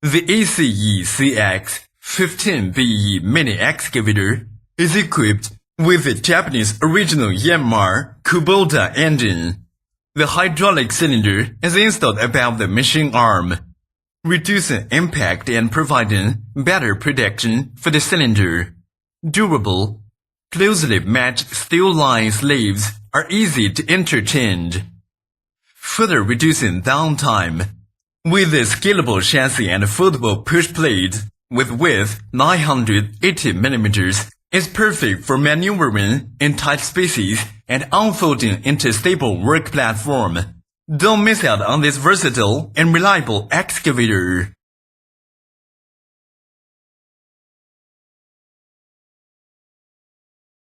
The ACE CX-15BE mini excavator is equipped with the Japanese original Yanmar Kubota engine. The hydraulic cylinder is installed above the machine arm, reducing impact and providing better protection for the cylinder. Durable, closely matched steel line sleeves are easy to interchange, further reducing downtime. With a scalable chassis and foldable push plate with width 980 mm, it's perfect for maneuvering in tight spaces and unfolding into a stable work platform. Don't miss out on this versatile and reliable excavator.